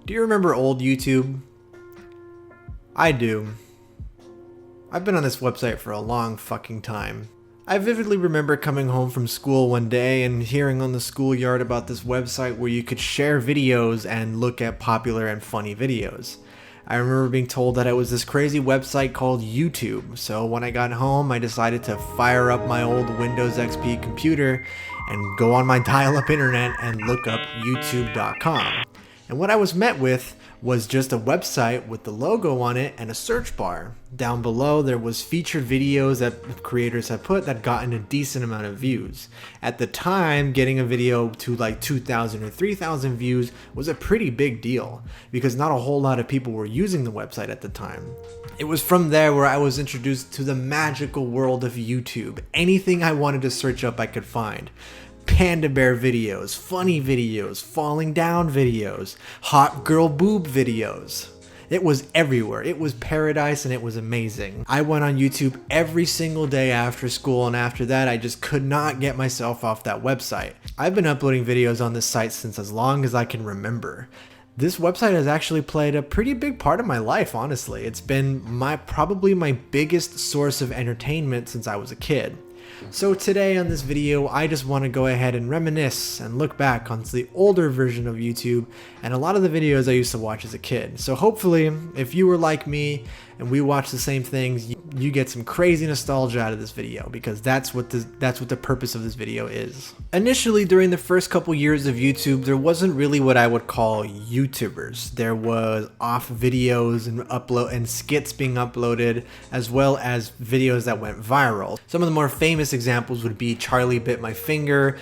Do you remember old YouTube? I do. I've been on this website for a long fucking time. I vividly remember coming home from school one day and hearing on the schoolyard about this website where you could share videos and look at popular and funny videos. I remember being told that it was this crazy website called YouTube, so when I got home I decided to fire up my old Windows XP computer and go on my dial-up internet and look up youtube.com. And what I was met with was just a website with the logo on it and a search bar. Down below there was featured videos that creators had put that gotten a decent amount of views. At the time, getting a video to like 2,000 or 3,000 views was a pretty big deal because not a whole lot of people were using the website at the time. It was from there where I was introduced to the magical world of YouTube. Anything I wanted to search up I could find. Panda bear videos, funny videos, falling down videos, hot girl boob videos. It was everywhere. It was paradise and it was amazing. I went on YouTube every single day after school, and after that I just could not get myself off that website. I've been uploading videos on this site since as long as I can remember. This website has actually played a pretty big part of my life, honestly. It's been probably my biggest source of entertainment since I was a kid. So today on this video, I just want to go ahead and reminisce and look back on the older version of YouTube and a lot of the videos I used to watch as a kid. So hopefully, if you were like me and we watch the same things, you get some crazy nostalgia out of this video, because that's what the purpose of this video is. Initially, during the first couple years of YouTube, there wasn't really what I would call YouTubers. There was off videos and skits being uploaded, as well as videos that went viral. Some of the more famous examples would be Charlie Bit My Finger,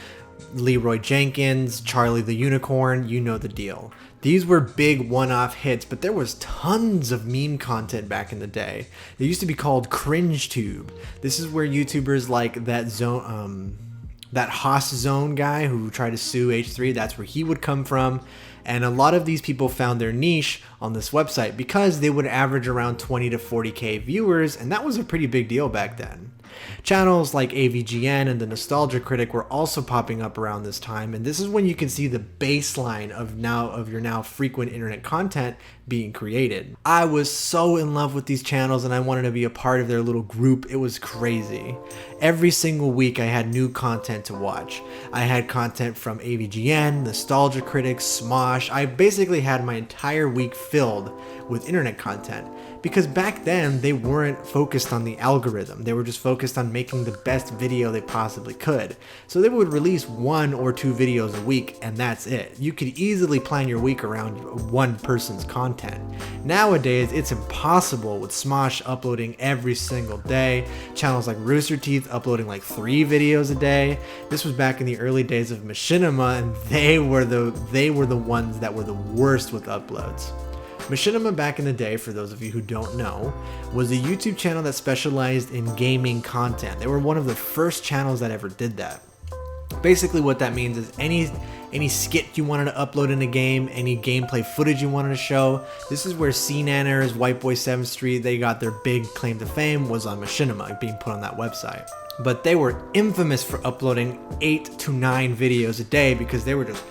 Leroy Jenkins, Charlie the Unicorn, you know the deal. These were big one-off hits, but there was tons of meme content back in the day. They used to be called CringeTube. This is where YouTubers like that Haas Zone guy who tried to sue H3, that's where he would come from. And a lot of these people found their niche on this website because they would average around 20 to 40k viewers, and that was a pretty big deal back then. Channels like AVGN and the Nostalgia Critic were also popping up around this time, and this is when you can see the baseline of your now frequent internet content being created. I was so in love with these channels and I wanted to be a part of their little group. It was crazy. Every single week I had new content to watch. I had content from AVGN, Nostalgia Critic, Smosh. I basically had my entire week filled with internet content, because back then they weren't focused on the algorithm. They were just focused on making the best video they possibly could. So they would release 1 or 2 videos a week and that's it. You could easily plan your week around one person's content. Nowadays it's impossible, with Smosh uploading every single day, channels like Rooster Teeth uploading like 3 videos a day. This was back in the early days of Machinima, and they were the ones that were the worst with uploads. Machinima back in the day, for those of you who don't know, was a YouTube channel that specialized in gaming content. They were one of the first channels that ever did that. Basically what that means is any skit you wanted to upload in a game, any gameplay footage you wanted to show, this is where CNanners, White Boy 7th Street, they got their big claim to fame, was on Machinima, being put on that website. But they were infamous for uploading 8 to 9 videos a day because they were just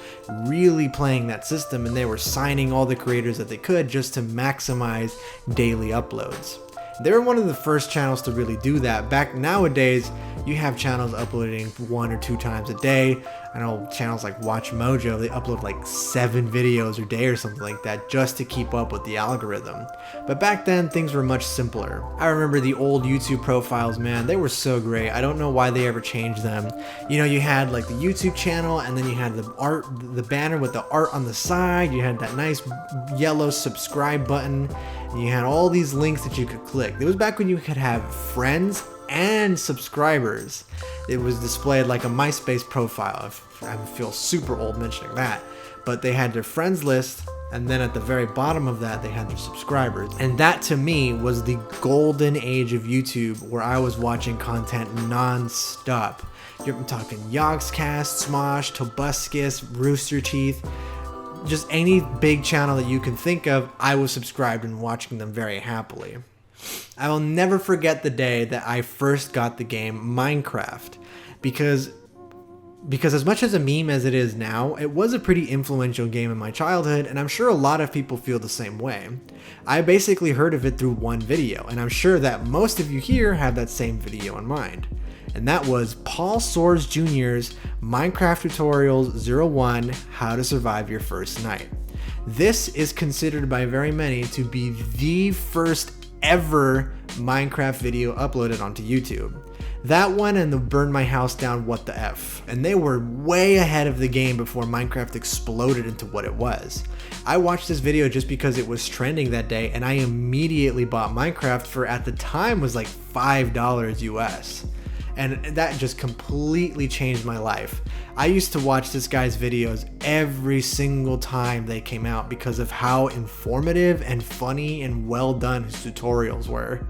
really playing that system, and they were signing all the creators that they could just to maximize daily uploads. They were one of the first channels to really do that. Back nowadays, you have channels uploading 1 or 2 times a day. I know channels like Watch Mojo, they upload like 7 videos a day or something like that just to keep up with the algorithm. But back then, things were much simpler. I remember the old YouTube profiles, man, they were so great. I don't know why they ever changed them. You know, you had like the YouTube channel, and then you had the banner with the art on the side. You had that nice yellow subscribe button. And you had all these links that you could click. It was back when you could have friends and subscribers. It was displayed like a MySpace profile. I feel super old mentioning that. But they had their friends list, and then at the very bottom of that, they had their subscribers. And that to me was the golden age of YouTube, where I was watching content non-stop. You're talking Yogscast, Smosh, Tobuscus, Rooster Teeth. Just any big channel that you can think of, I was subscribed and watching them very happily. I will never forget the day that I first got the game Minecraft, because Because as much as a meme as it is now, it was a pretty influential game in my childhood, and I'm sure a lot of people feel the same way. I basically heard of it through one video, and I'm sure that most of you here have that same video in mind. And that was Paul Soares Jr.'s Minecraft Tutorials 01 How to Survive Your First Night. This is considered by very many to be the first ever Minecraft video uploaded onto YouTube. That one and the Burn My House Down What the F. And they were way ahead of the game before Minecraft exploded into what it was. I watched this video just because it was trending that day, and I immediately bought Minecraft for, at the time, was like $5 US. And that just completely changed my life. I used to watch this guy's videos every single time they came out because of how informative and funny and well done his tutorials were.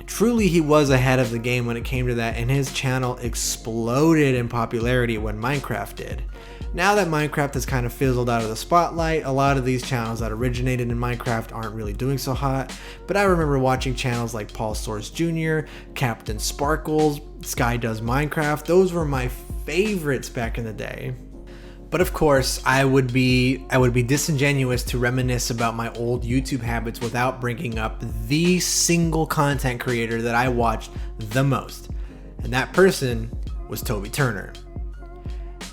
Truly, he was ahead of the game when it came to that, and his channel exploded in popularity when Minecraft did. Now that Minecraft has kind of fizzled out of the spotlight, a lot of these channels that originated in Minecraft aren't really doing so hot, but I remember watching channels like Paul Soares Jr., Captain Sparkles, Sky Does Minecraft. Those were my favorites back in the day. But of course, I would be disingenuous to reminisce about my old YouTube habits without bringing up the single content creator that I watched the most. And that person was Toby Turner.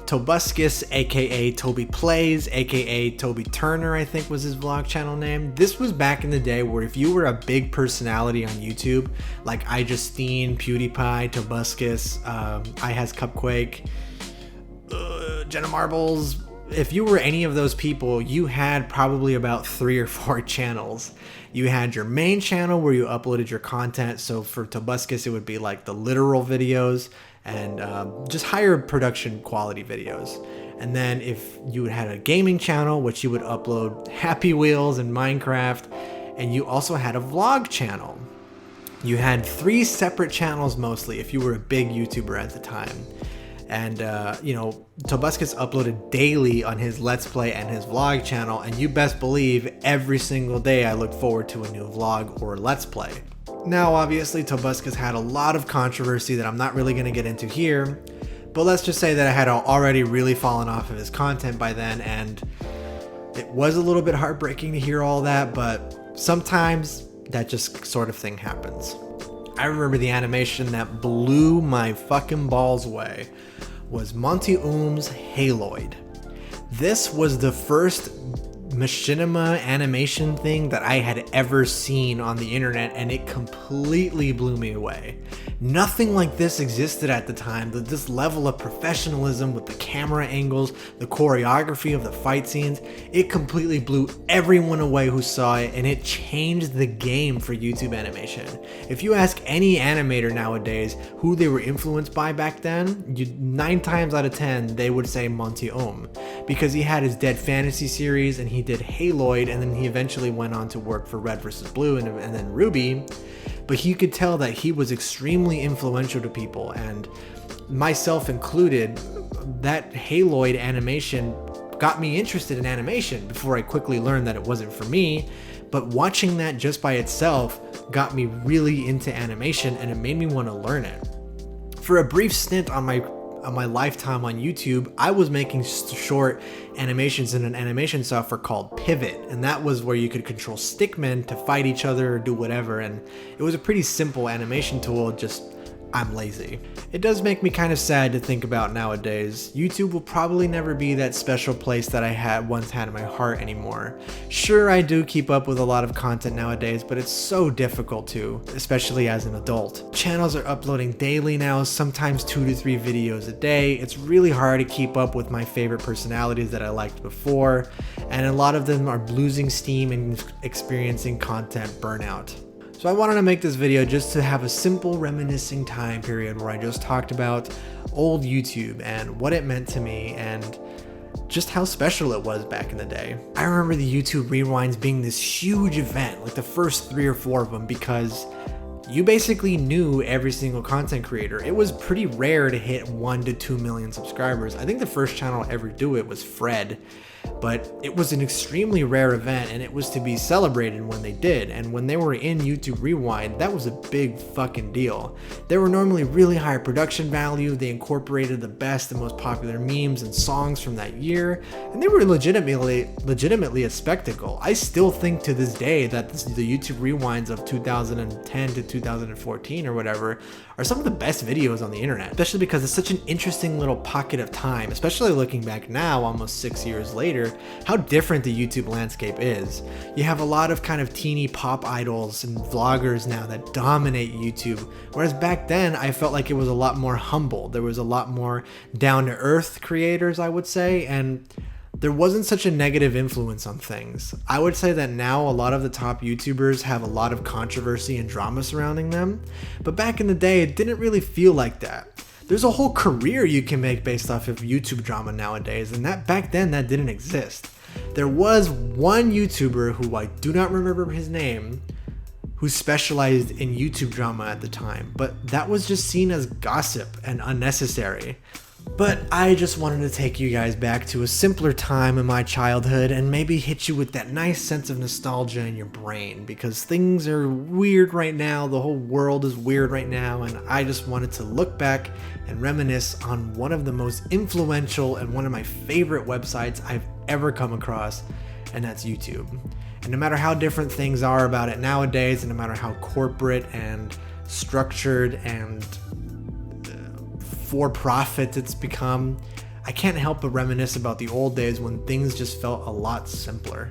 Tobuscus, aka Toby Plays, aka Toby Turner, I think was his vlog channel name. This was back in the day where if you were a big personality on YouTube, like iJustine, PewDiePie, Tobuscus, I Has Cupquake, Jenna Marbles, if you were any of those people, you had probably about 3 or 4 channels. You had your main channel where you uploaded your content. So for Tobuscus, it would be like the literal videos and just higher production quality videos. And then if you had a gaming channel, which you would upload Happy Wheels and Minecraft, and you also had a vlog channel. You had 3 separate channels mostly if you were a big YouTuber at the time. And, Tobuscus uploaded daily on his Let's Play and his vlog channel, and you best believe every single day I looked forward to a new vlog or Let's Play. Now, obviously, Tobuscus had a lot of controversy that I'm not really going to get into here, but let's just say that I had already really fallen off of his content by then, and it was a little bit heartbreaking to hear all that, but sometimes that just sort of thing happens. I remember the animation that blew my fucking balls away was Monty Oom's Haloid. This was the first machinima animation thing that I had ever seen on the internet, and it completely blew me away. Nothing like this existed at the time. This level of professionalism with the camera angles, the choreography of the fight scenes, it completely blew everyone away who saw it, and it changed the game for YouTube animation. If you ask any animator nowadays who they were influenced by back then, 9 times out of 10 they would say Monty Oom, because he had his Dead Fantasy series and he did Haloid, and then he eventually went on to work for Red vs. Blue and then Ruby. But you could tell that he was extremely influential to people, and myself included. That Haloid animation got me interested in animation before I quickly learned that it wasn't for me. But watching that just by itself got me really into animation, and it made me want to learn it. For a brief stint on my lifetime on YouTube, I was making short animations in an animation software called Pivot, and that was where you could control stickmen to fight each other or do whatever, and it was a pretty simple animation tool, just I'm lazy. It does make me kind of sad to think about nowadays. YouTube will probably never be that special place that I once had in my heart anymore. Sure, I do keep up with a lot of content nowadays, but it's so difficult to, especially as an adult. Channels are uploading daily now, sometimes 2 to 3 videos a day. It's really hard to keep up with my favorite personalities that I liked before, and a lot of them are losing steam and experiencing content burnout. So I wanted to make this video just to have a simple reminiscing time period where I just talked about old YouTube and what it meant to me and just how special it was back in the day. I remember the YouTube rewinds being this huge event, like the first 3 or 4 of them, because you basically knew every single content creator. It was pretty rare to hit 1 to 2 million subscribers. I think the first channel to ever do it was Fred, but it was an extremely rare event and it was to be celebrated when they did. And when they were in YouTube Rewind, that was a big fucking deal. They were normally really high production value. They incorporated the best and most popular memes and songs from that year, and they were legitimately a spectacle. I still think to this day that the YouTube Rewinds of 2010 to 2014 or whatever are some of the best videos on the internet, especially because it's such an interesting little pocket of time, especially looking back now, almost 6 years later, how different the YouTube landscape is. You have a lot of kind of teeny pop idols and vloggers now that dominate YouTube, whereas back then I felt like it was a lot more humble. There was a lot more down-to-earth creators, I would say, and there wasn't such a negative influence on things. I would say that now a lot of the top YouTubers have a lot of controversy and drama surrounding them, but back in the day it didn't really feel like that. There's a whole career you can make based off of YouTube drama nowadays, and that back then that didn't exist. There was one YouTuber who I do not remember his name, who specialized in YouTube drama at the time, but that was just seen as gossip and unnecessary. But I just wanted to take you guys back to a simpler time in my childhood and maybe hit you with that nice sense of nostalgia in your brain, because things are weird right now, the whole world is weird right now, and I just wanted to look back and reminisce on one of the most influential and one of my favorite websites I've ever come across, and that's YouTube. And no matter how different things are about it nowadays, and no matter how corporate and structured and for profit it's become, I can't help but reminisce about the old days when things just felt a lot simpler.